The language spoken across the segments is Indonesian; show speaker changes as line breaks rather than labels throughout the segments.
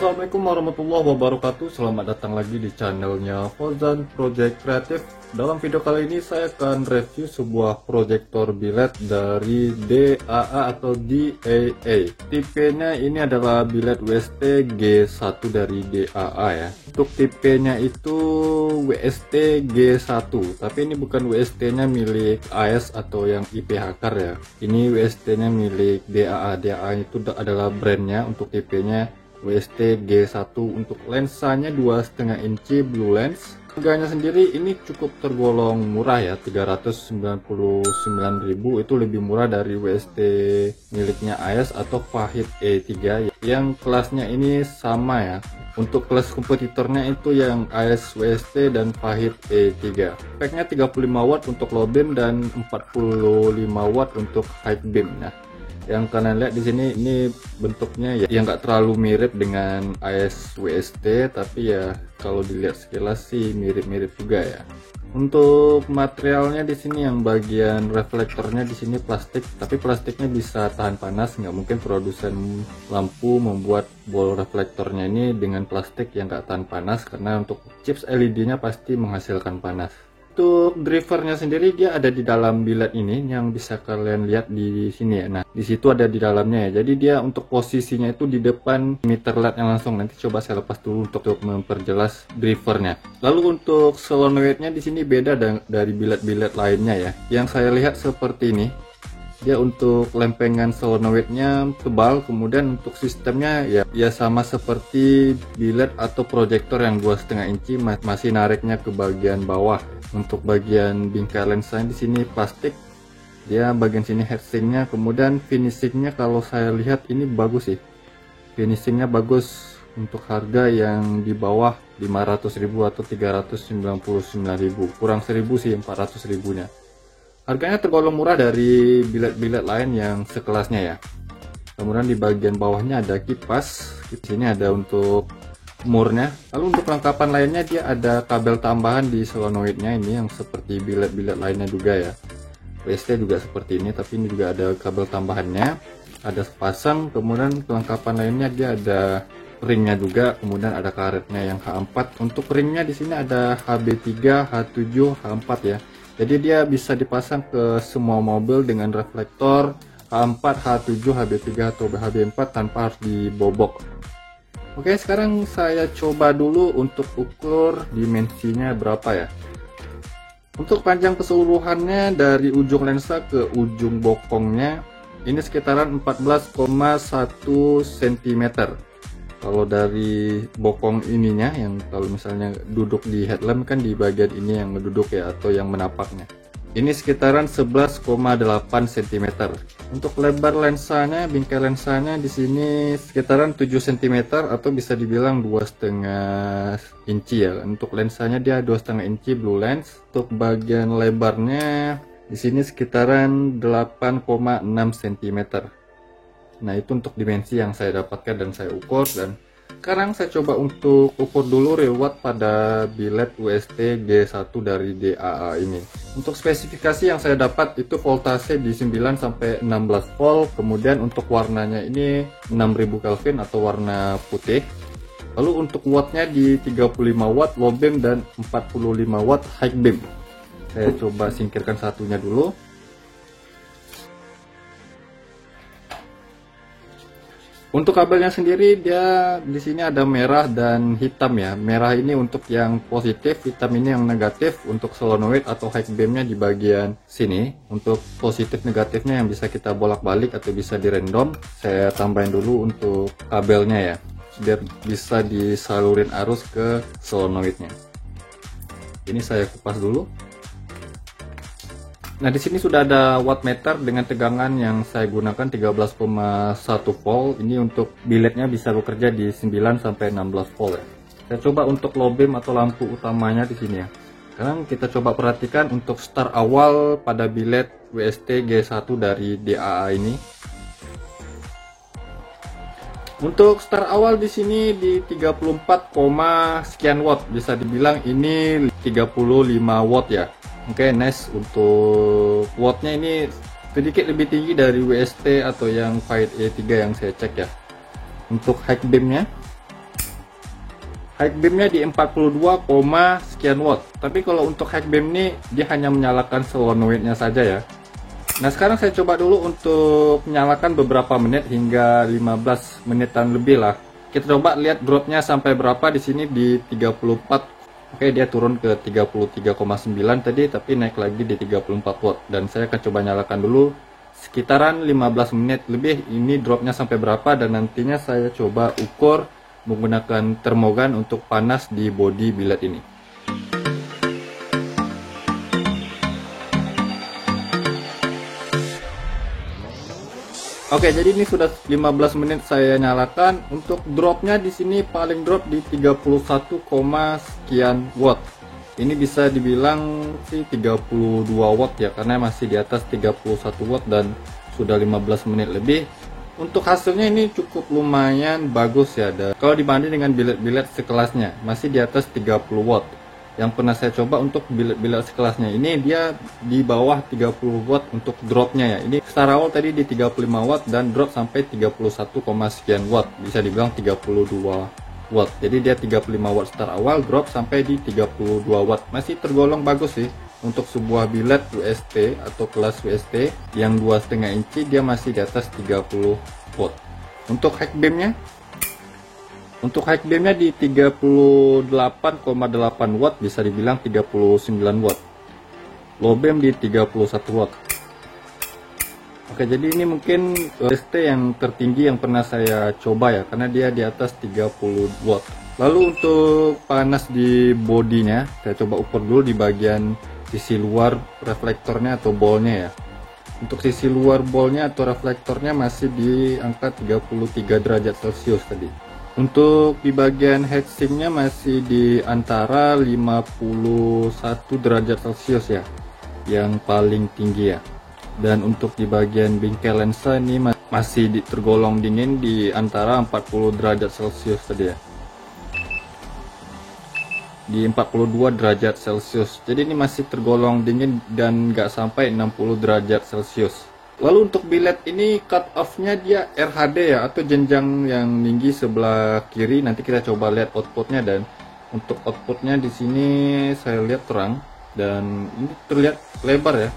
Assalamualaikum warahmatullahi wabarakatuh. Selamat datang lagi di channelnya Fauzan Project Kreatif. Dalam video kali ini saya akan review sebuah proyektor biled dari DAA atau DAA. Tipenya ini adalah biled WST G1 dari DAA ya. Untuk tipenya itu WST G1, tapi ini bukan WST nya milik AS atau yang IP Hacker ya. Ini WST nya milik DAA. DAA itu adalah brandnya. Untuk tipenya WST G1. Untuk lensanya 2,5 inci blue lens. Harganya sendiri ini cukup tergolong murah ya, 399.000. Itu lebih murah dari WST miliknya AS atau Fahid E3 yang kelasnya ini sama ya. Untuk kelas kompetitornya itu yang AS WST dan Fahid E3. Speknya 35 watt untuk low beam dan 45 watt untuk high beam. Nah, yang kalian lihat di sini ini bentuknya ya yang nggak terlalu mirip dengan AS WST, tapi ya kalau dilihat sekilas sih mirip-mirip juga ya. Untuk materialnya di sini yang bagian reflektornya di sini plastik, tapi plastiknya bisa tahan panas. Nggak mungkin produsen lampu membuat ball reflektornya ini dengan plastik yang nggak tahan panas, karena untuk chips LED-nya pasti menghasilkan panas. Untuk drivernya sendiri dia ada di dalam biled ini yang bisa kalian lihat di sini ya. Nah, di situ ada di dalamnya ya. Jadi dia untuk posisinya itu di depan meter LED yang langsung. Nanti coba saya lepas dulu untuk memperjelas drivernya. Lalu untuk solenoidnya di sini beda dari biled-biled lainnya ya. Yang saya lihat seperti ini. Dia untuk lempengan solenoidnya tebal, kemudian untuk sistemnya ya sama seperti biled atau proyektor yang 2,5 inci, masih nariknya ke bagian bawah. Untuk bagian bingkai lensanya di sini plastik, dia bagian sini heatsinknya, kemudian finishingnya kalau saya lihat ini bagus sih, finishingnya bagus. Untuk harga yang di bawah 500.000 atau 399.000, kurang 1.000 sih 400.000 nya. Harganya tergolong murah dari biled-biled lain yang sekelasnya ya. Kemudian di bagian bawahnya ada kipas. Di sini ada untuk murnya. Lalu untuk kelengkapan lainnya dia ada kabel tambahan di solenoidnya ini yang seperti biled-biled lainnya juga ya. WST juga seperti ini, tapi ini juga ada kabel tambahannya. Ada sepasang. Kemudian kelengkapan lainnya dia ada ringnya juga, kemudian ada karetnya yang H4. Untuk ringnya di sini ada HB3, H7, H4 ya. Jadi dia bisa dipasang ke semua mobil dengan reflektor H4, H7, HB3 atau HB4 tanpa harus dibobok. Oke, sekarang saya coba dulu untuk ukur dimensinya berapa ya. Untuk panjang keseluruhannya dari ujung lensa ke ujung bokongnya ini sekitaran 14,1 cm. Kalau dari bokong ininya, yang kalau misalnya duduk di headlamp kan di bagian ini yang duduk ya, atau yang menapaknya, ini sekitaran 11,8 cm. Untuk lebar lensanya, bingkai lensanya di sini sekitaran 7 cm atau bisa dibilang 2,5 inci ya. Untuk lensanya dia 2,5 inci blue lens. Untuk bagian lebarnya di sini sekitaran 8,6 cm. Nah, itu untuk dimensi yang saya dapatkan dan saya ukur. Dan sekarang saya coba untuk ukur dulu real watt pada biled WST G1 dari DAA ini. Untuk spesifikasi yang saya dapat itu voltase di 9 sampai 16 volt. Kemudian untuk warnanya ini 6000 Kelvin atau warna putih. Lalu untuk wattnya di 35 watt low beam dan 45 watt high beam. Saya coba singkirkan satunya dulu. Untuk kabelnya sendiri dia di sini ada merah dan hitam ya. Merah ini untuk yang positif, hitam ini yang negatif. Untuk solenoid atau high beamnya di bagian sini. Untuk positif negatifnya yang bisa kita bolak-balik atau bisa dirandom. Saya tambahin dulu untuk kabelnya ya, biar bisa disalurin arus ke solenoidnya. Ini saya kupas dulu. Nah, di sini sudah ada wattmeter dengan tegangan yang saya gunakan 13,1 volt. Ini untuk bilednya bisa bekerja di 9 sampai 16 volt ya. Saya coba untuk low beam atau lampu utamanya di sini ya. Sekarang kita coba perhatikan untuk start awal pada biled WST G1 dari DAA ini. Untuk start awal di sini di 34, sekian watt, bisa dibilang ini 35 watt ya. Oke, next. Untuk wattnya ini sedikit lebih tinggi dari WST atau yang Fahid E3 yang saya cek ya. Untuk high beamnya High beamnya di 42, sekian watt. Tapi kalau untuk high beam ini dia hanya menyalakan solenoidnya saja ya. Nah sekarang saya coba dulu untuk menyalakan beberapa menit hingga 15 menitan lebih lah. Kita coba lihat dropnya sampai berapa. Di sini di 34. Oke, dia turun ke 33,9 tadi, tapi naik lagi di 34 watt. Dan saya akan coba nyalakan dulu sekitaran 15 menit lebih. Ini dropnya sampai berapa, dan nantinya saya coba ukur menggunakan termogan untuk panas di bodi biled ini. Oke, jadi ini sudah 15 menit saya nyalakan. Untuk dropnya di sini paling drop di 31, sekian watt. Ini bisa dibilang sih 32 watt ya, karena masih di atas 31 watt dan sudah 15 menit lebih. Untuk hasilnya ini cukup lumayan bagus ya. Kalau dibanding dengan biled-biled sekelasnya, masih di atas 30 watt. Yang pernah saya coba untuk biled-biled sekelasnya ini dia di bawah 30 watt untuk dropnya ya. Ini start awal tadi di 35 watt dan drop sampai 31, sekian watt. Bisa dibilang 32 watt. Jadi dia 35 watt start awal, drop sampai di 32 watt. Masih tergolong bagus sih. Untuk sebuah biled WST atau kelas WST yang 2,5 inci, dia masih di atas 30 watt. Untuk high beamnya di 38,8 watt, bisa dibilang 39 watt. Low beam di 31 watt. Oke, jadi ini mungkin WST yang tertinggi yang pernah saya coba ya, karena dia di atas 30 watt. Lalu untuk panas di bodinya, saya coba ukur dulu di bagian sisi luar reflektornya atau bolnya ya. Untuk sisi luar bolnya atau reflektornya masih di angka 33 derajat Celcius tadi. Untuk di bagian heatsinknya masih di antara 51 derajat Celcius ya, yang paling tinggi ya. Dan untuk di bagian bingkai lensa ini masih tergolong dingin di antara 40 derajat Celcius tadi ya, di 42 derajat Celcius. Jadi ini masih tergolong dingin dan nggak sampai 60 derajat Celcius. Lalu untuk biled ini cut off-nya dia RHD ya, atau jenjang yang tinggi sebelah kiri. Nanti kita coba lihat outputnya, dan untuk outputnya di sini saya lihat terang dan ini terlihat lebar ya.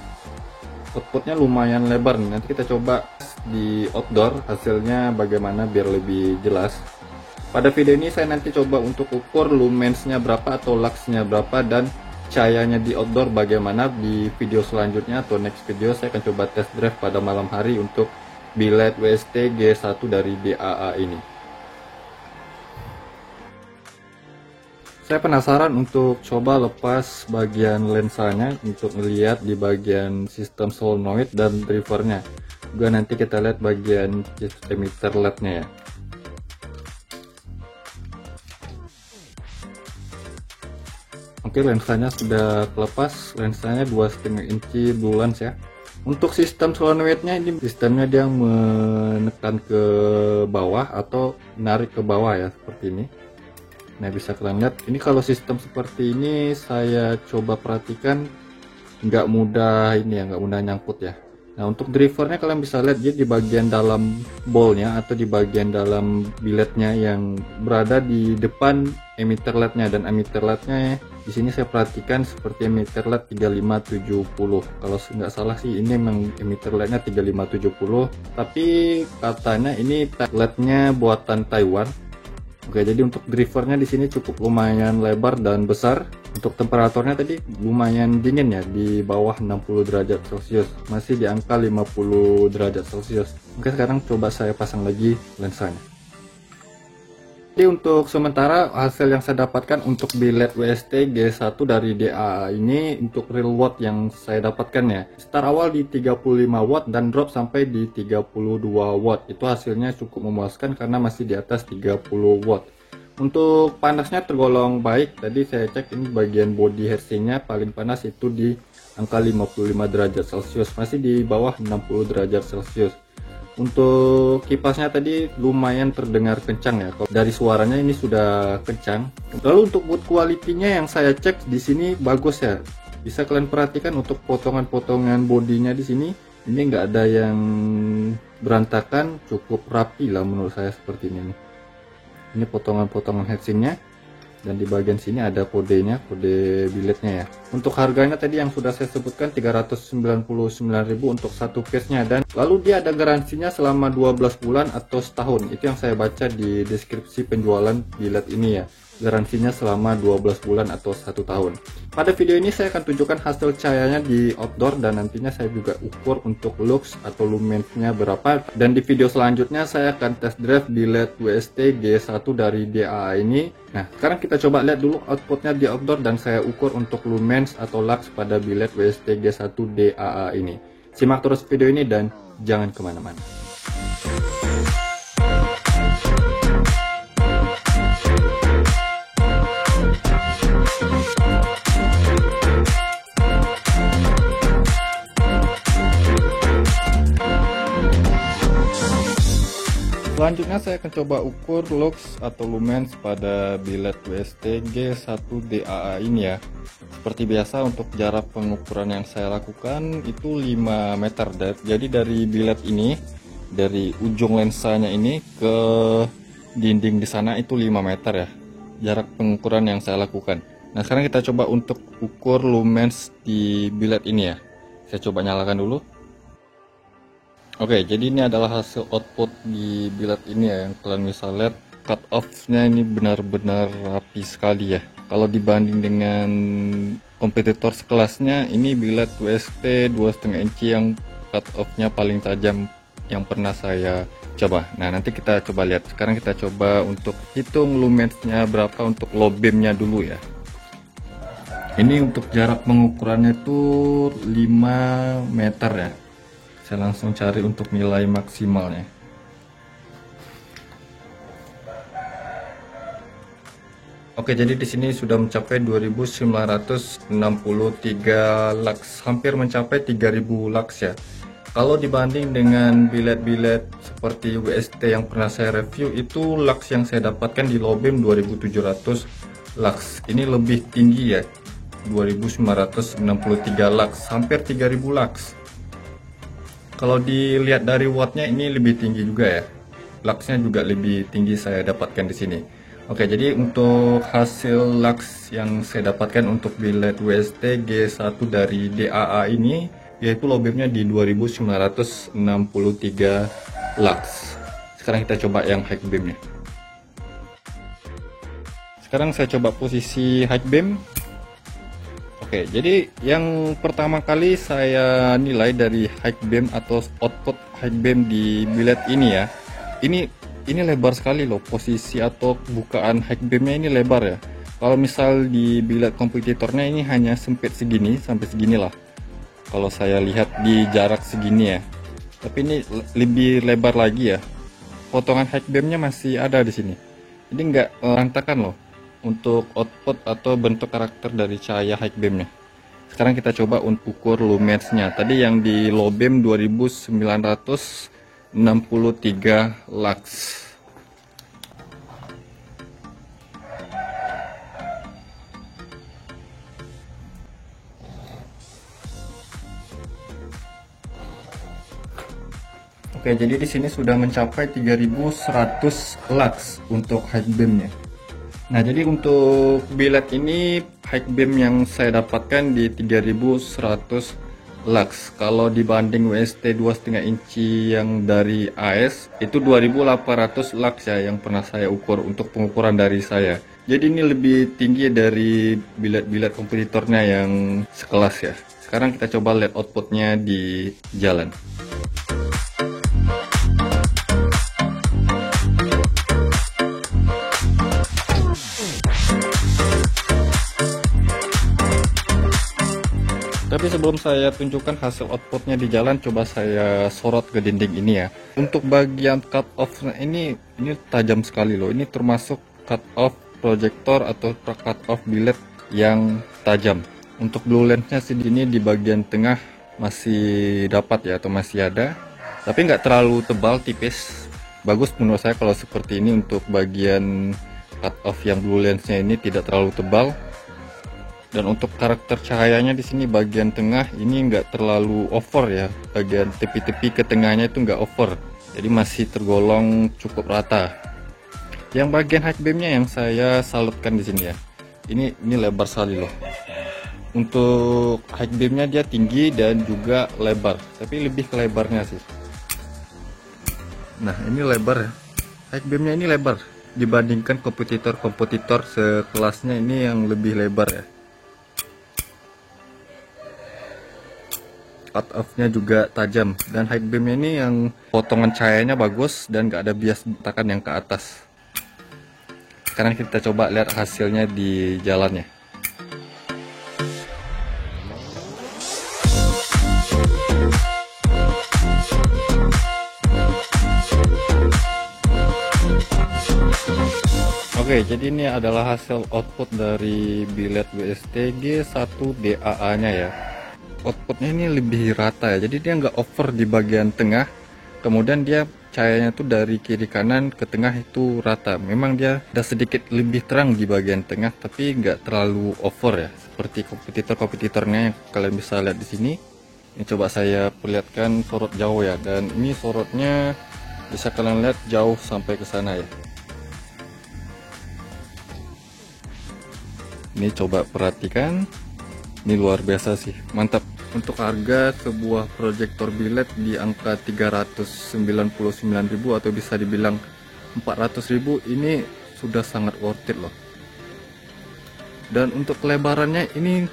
Outputnya lumayan lebar nih. Nanti kita coba di outdoor hasilnya bagaimana biar lebih jelas. Pada video ini saya nanti coba untuk ukur lumensnya berapa atau luxnya berapa dan cahayanya di outdoor bagaimana. Di video selanjutnya atau next video saya akan coba test drive pada malam hari untuk biled WST G1 dari DAA ini. Saya penasaran untuk coba lepas bagian lensanya untuk melihat di bagian sistem solenoid dan drivernya. Juga nanti kita lihat bagian emitter LED-nya ya. Oke, lensanya sudah lepas. Lensanya 2,5 inci blue lens ya. Untuk sistem solenoidnya ini sistemnya dia menekan ke bawah atau menarik ke bawah ya, seperti ini. Nah, bisa kalian lihat ini kalau sistem seperti ini saya coba perhatikan nggak mudah ini ya, nggak mudah nyangkut ya. Nah, untuk drivernya kalian bisa lihat dia di bagian dalam bolnya atau di bagian dalam bilednya yang berada di depan emitter LED-nya, dan emitter LED-nya di sini saya perhatikan seperti emitter LED 3570. Kalau nggak salah sih ini memang emitter LED-nya 3570, tapi katanya ini LED-nya buatan Taiwan. Oke, jadi untuk drivernya di sini cukup lumayan lebar dan besar. Untuk temperaturnya tadi lumayan dingin ya, di bawah 60 derajat Celcius, masih di angka 50 derajat Celcius. Oke, sekarang coba saya pasang lagi lensanya. Jadi untuk sementara hasil yang saya dapatkan untuk biled WST G1 dari DAA ini, untuk real watt yang saya dapatkan ya, start awal di 35 watt dan drop sampai di 32 watt. Itu hasilnya cukup memuaskan karena masih di atas 30 watt. Untuk panasnya tergolong baik. Tadi saya cek ini bagian body heatsinknya paling panas itu di angka 55 derajat Celcius, masih di bawah 60 derajat Celcius. Untuk kipasnya tadi lumayan terdengar kencang ya. Dari suaranya ini sudah kencang. Lalu untuk boot quality-nya yang saya cek di sini bagus ya. Bisa kalian perhatikan untuk potongan-potongan bodinya di sini. Ini nggak ada yang berantakan, cukup rapi lah menurut saya seperti ini. Ini potongan-potongan heatsinknya. dan di bagian sini ada kodenya, kode billetnya ya. Untuk harganya tadi yang sudah saya sebutkan 399.000 untuk satu piece-nya, dan lalu dia ada garansinya selama 12 bulan atau setahun. Itu yang saya baca di deskripsi penjualan billet ini ya. Garansinya selama 12 bulan atau 1 tahun. Pada video ini saya akan tunjukkan hasil cahayanya di outdoor, dan nantinya saya juga ukur untuk lux atau lumensnya berapa. Dan di video selanjutnya saya akan test drive billet WST G1 dari DAA ini. Nah, sekarang kita coba lihat dulu outputnya di outdoor, dan saya ukur untuk lumens atau lux pada billet WST G1 DAA ini. Simak terus video ini dan jangan kemana-mana. Selanjutnya saya akan coba ukur lux atau lumens pada billet WST G1 DAA ini ya. Seperti biasa untuk jarak pengukuran yang saya lakukan itu 5 meter. Jadi dari billet ini, dari ujung lensanya ini ke dinding di sana itu 5 meter ya. Jarak pengukuran yang saya lakukan. Nah, sekarang kita coba untuk ukur lumens di billet ini ya. Saya coba nyalakan dulu. Oke, jadi ini adalah hasil output di billet ini ya, yang kalian bisa lihat cut off-nya ini benar-benar rapi sekali ya. Kalau dibanding dengan kompetitor sekelasnya, ini billet WST 2,5 inci yang cut off-nya paling tajam yang pernah saya coba. Nah, nanti kita coba lihat. Sekarang kita coba untuk hitung lumensnya berapa untuk low beam-nya dulu ya. Ini untuk jarak pengukurannya itu 5 meter ya. Saya langsung cari untuk nilai maksimalnya. Oke, jadi di sini sudah mencapai 2963 lux, hampir mencapai 3000 lux ya. Kalau dibanding dengan billet-billet seperti WST yang pernah saya review, itu lux yang saya dapatkan di low beam 2700 lux. Ini lebih tinggi ya, 2963 lux, hampir 3000 lux. Kalau dilihat dari wattnya ini lebih tinggi juga ya, luxnya juga lebih tinggi saya dapatkan di sini. Oke, jadi untuk hasil lux yang saya dapatkan untuk billet WST G1 dari DAA ini, yaitu low beamnya di 2963 lux. Sekarang kita coba yang high beamnya. Sekarang saya coba posisi high beam. Oke, jadi yang pertama kali saya nilai dari high beam atau output high beam di billet ini ya. Ini lebar sekali loh, posisi atau bukaan high beamnya ini lebar ya. Kalau misal di billet kompetitornya ini hanya sempit segini sampai segini lah. Kalau saya lihat di jarak segini ya. Tapi ini lebih lebar lagi ya. Potongan high beamnya masih ada di sini. Jadi nggak berantakan loh untuk output atau bentuk karakter dari cahaya high beamnya. Sekarang kita coba untuk ukur lumensnya. Tadi yang di low beam 2963 lux. Oke, jadi di sini sudah mencapai 3100 lux untuk high beamnya. Nah, jadi untuk billet ini high beam yang saya dapatkan di 3100 lux. Kalau dibanding WST 2,5 inci yang dari AS itu 2800 lux ya yang pernah saya ukur untuk pengukuran dari saya. Jadi ini lebih tinggi dari billet-billet kompetitornya yang sekelas ya. Sekarang kita coba lihat outputnya di jalan. Tapi sebelum saya tunjukkan hasil outputnya di jalan, coba saya sorot ke dinding ini ya. Untuk bagian cut off ini tajam sekali loh. Ini termasuk cut off projector atau cut off billet yang tajam. Untuk blue lensnya sini di bagian tengah masih dapat ya, atau masih ada. Tapi nggak terlalu tebal, tipis. Bagus menurut saya kalau seperti ini. Untuk bagian cut off yang blue lensnya ini tidak terlalu tebal. Dan untuk karakter cahayanya di sini bagian tengah ini nggak terlalu over ya, bagian tepi-tepi ke tengahnya itu nggak over, jadi masih tergolong cukup rata. Yang bagian high beamnya yang saya salutkan di sini ya. Ini lebar sekali loh. Untuk high beamnya dia tinggi dan juga lebar, tapi lebih ke lebarnya sih. Nah ini lebar ya. High beamnya ini lebar dibandingkan kompetitor sekelasnya, ini yang lebih lebar ya. Cut off-nya juga tajam, dan high beamnya ini yang potongan cahayanya bagus dan gak ada bias bentakan yang ke atas. Sekarang kita coba lihat hasilnya di jalannya. Oke, jadi ini adalah hasil output dari biled WST G1DAA nya ya. Outputnya ini lebih rata ya, jadi dia nggak over di bagian tengah, kemudian dia cahayanya tuh dari kiri kanan ke tengah itu rata. Memang dia ada sedikit lebih terang di bagian tengah, tapi nggak terlalu over ya, seperti kompetitornya yang kalian bisa lihat di sini. Ini coba saya perlihatkan sorot jauh ya, dan ini sorotnya bisa kalian lihat jauh sampai ke sana ya. Ini coba perhatikan, ini luar biasa sih, mantap. Untuk harga sebuah proyektor biled di angka 399.000 atau bisa dibilang 400.000, ini sudah sangat worth it loh. Dan untuk kelebarannya ini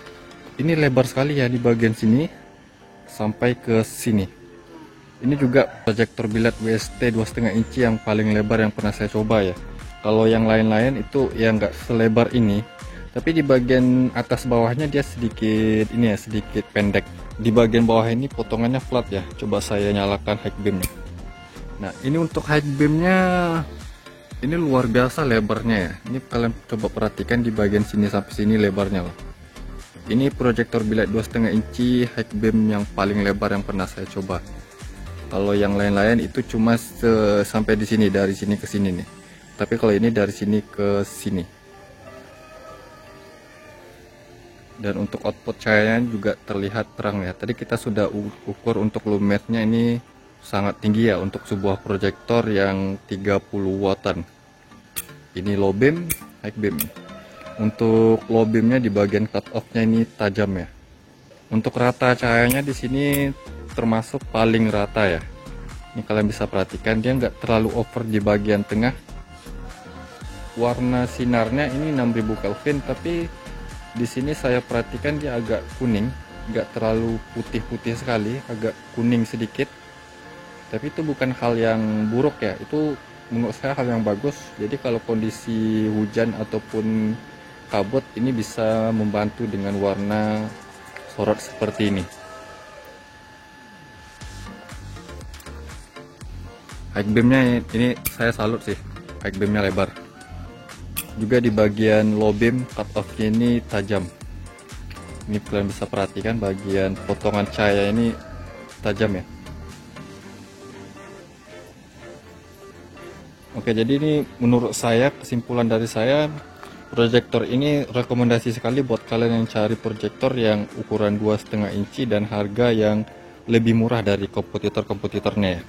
lebar sekali ya, di bagian sini sampai ke sini. Ini juga proyektor biled WST 2,5 inci yang paling lebar yang pernah saya coba ya. Kalau yang lain-lain itu ya nggak selebar ini, tapi di bagian atas bawahnya dia sedikit ini ya, sedikit pendek. Di bagian bawah ini potongannya flat ya. Coba saya nyalakan high beamnya. Nah ini untuk high beamnya ini luar biasa lebarnya ya. Ini kalian coba perhatikan di bagian sini sampai sini lebarnya loh. Ini proyektor biled 2,5 inci high beam yang paling lebar yang pernah saya coba. Kalau yang lain-lain itu cuma sampai di sini, dari sini ke sini nih. Tapi kalau ini dari sini ke sini. Dan untuk output cahayanya juga terlihat terang ya. Tadi kita sudah ukur untuk lumetnya, ini sangat tinggi ya untuk sebuah proyektor yang 30 wattan. Ini low beam, high beam. Untuk low beamnya di bagian cut off-nya ini tajam ya. Untuk rata cahayanya di sini termasuk paling rata ya. Ini kalian bisa perhatikan, dia nggak terlalu over di bagian tengah. Warna sinarnya ini 6000 Kelvin, tapi di sini saya perhatikan dia agak kuning, nggak terlalu putih-putih sekali, agak kuning sedikit. Tapi itu bukan hal yang buruk ya, itu menurut saya hal yang bagus. Jadi kalau kondisi hujan ataupun kabut, ini bisa membantu dengan warna sorot seperti ini. High beamnya ini saya salut sih, high beamnya lebar. Juga di bagian low beam cut off ini tajam. Ini kalian bisa perhatikan bagian potongan cahaya ini tajam ya. Oke, jadi ini menurut saya, kesimpulan dari saya, proyektor ini rekomendasi sekali buat kalian yang cari proyektor yang ukuran 2,5 inci dan harga yang lebih murah dari kompetitornya ya.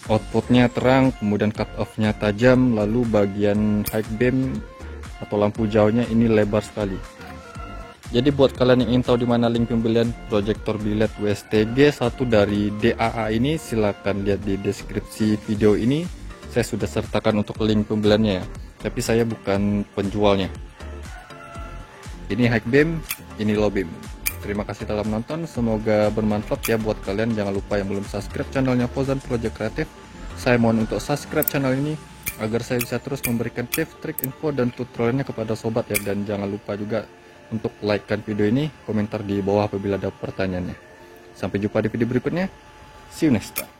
Outputnya terang, kemudian cut off-nya tajam, lalu bagian high beam atau lampu jauhnya ini lebar sekali. Jadi buat kalian yang ingin tahu di mana link pembelian proyektor biled WST G1 dari DAA ini, silahkan lihat di deskripsi video ini. Saya sudah sertakan untuk link pembeliannya ya, tapi saya bukan penjualnya. Ini high beam, ini low beam. Terima kasih telah menonton, semoga bermanfaat ya buat kalian. Jangan lupa yang belum subscribe channelnya Fauzan Project Kreatif, saya mohon untuk subscribe channel ini agar saya bisa terus memberikan tips, trik, info, dan tutorialnya kepada sobat ya. Dan jangan lupa juga untuk like kan video ini, komentar di bawah apabila ada pertanyaannya. Sampai jumpa di video berikutnya, see you next time.